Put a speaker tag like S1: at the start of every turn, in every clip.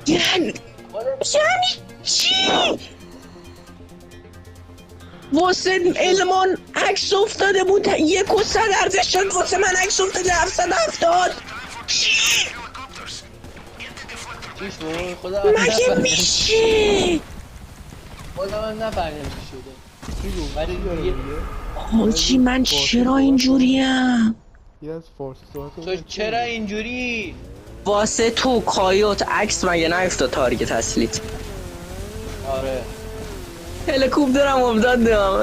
S1: یعنی چی؟ واسه علمان عکس افتاده بود 100 ارزش شد، واسه من عکس افتاده 770. چی؟
S2: چیش بود؟ خدا
S1: مگه میشه؟
S2: خدا من نفهمیدم چی شده. چی بود؟ ولی دیگه
S1: حاجی من چرا اینجوریم؟
S3: یه از فارسی صحبت
S2: تو
S3: کنم.
S2: چرا اینجوری؟
S1: واسه تو کایوت عکس مگه نیفتاد تارگت اصلیت؟
S2: آره
S1: هلیکوپترم افتادم.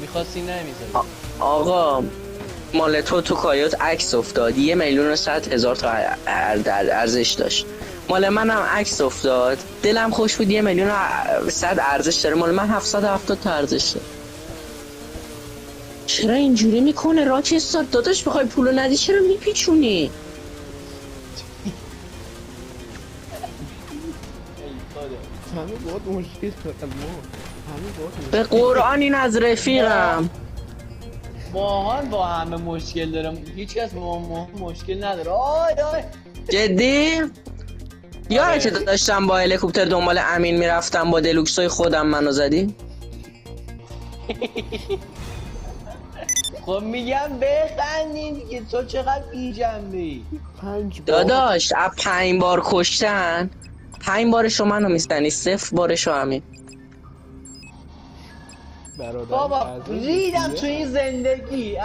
S2: میخواستی نمیذاری.
S1: آقا مال تو کایوت عکس افتاد 1,100,000 تا ارزش داشت. مال منم عکس افتاد دلم خوش بود 1,100,000 ارزش داره، مال من 770 تا ارزش داره. چرا اینجوری میکنه راکستار داداش؟ بخوای پولو ندی چرا میپیچونی؟
S3: همه باید مشکل دارم ما. همه باید
S1: به قرآن این از رفیقم.
S2: ماهان با همه مشکل دارم، هیچ کس با ما مشکل نداره. آی
S1: جدی؟ یادته داشتم با هلیکوپتر دنبال امین میرفتم با دلوکسای خودم منو زدی؟
S2: خب میگم بخندین دیگه، تو چقدر بی جنبه ای.
S3: 5
S1: داداش از 5 بار کشتن 5 بارشو منو میزنی 0 بارشو امین.
S3: برادر
S2: بابا
S3: اعضای
S2: ریدم
S3: دوستیه.
S2: تو این زندگی.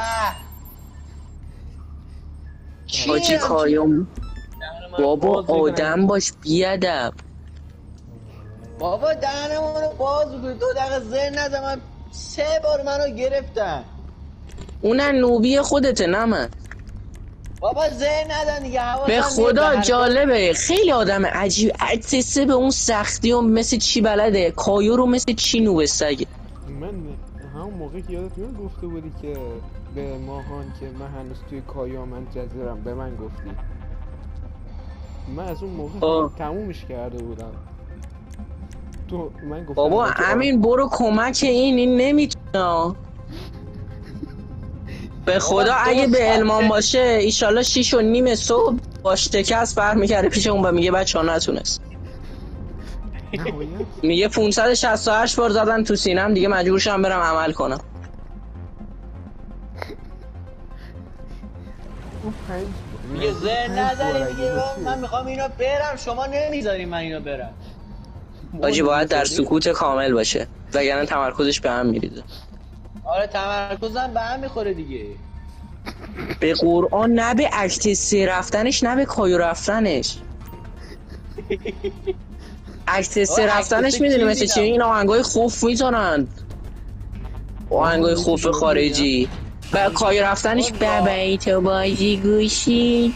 S1: حاجی کایوم بابا آدم باش بیادب.
S2: بابا دهنمونو باز بگو، 2 دقیقه زر نزن. من 3 بار منو گرفتن.
S1: اونن نوبی خودته نه من.
S2: بابا زر نزن دیگه، حواسم
S1: به
S2: نیست
S1: خدا
S2: حرفات.
S1: جالبه خیلی آدم عجیب عکسه به اون سختی و مثل چی بلده کایو رو مثل چی نوبه سگه.
S3: من همون موقع که یادت میاد گفته بودی که به ماهان که من هنوز توی کایا منتظرم به من گفتی. من از اون موقع تمومش کرده بودم. تو من گفتم
S1: بابا
S3: اگه
S1: امین برو کمک این نمیتونه. به خدا اگه به علمان باشه ایشالله 6:30 صبح با شکست برمیگرده پیش اون و میگه بچه ها نتونست.
S3: نهایت
S1: میگه 568 بار زدن تو سینم دیگه مجبور شدم برم عمل کنم.
S3: اون 5
S2: میگه زر نزنی دیگه، من میخوام اینو برم، شما نمیذاری من اینو برم.
S1: حاجی باید در سکوت کامل باشه وگرنه تمرکزش به هم میریزه.
S2: آره تمرکزم به هم میخوره دیگه.
S1: به قرآن نه به اکت 3 رفتنش نه به کایو رفتنش. اکت 3 رفتنش میدونی مثل چی؟ این آهنگای خوف میزنن، آهنگای خوف خارجی. و کایو رفتنش ببایی تو بازی گوشی.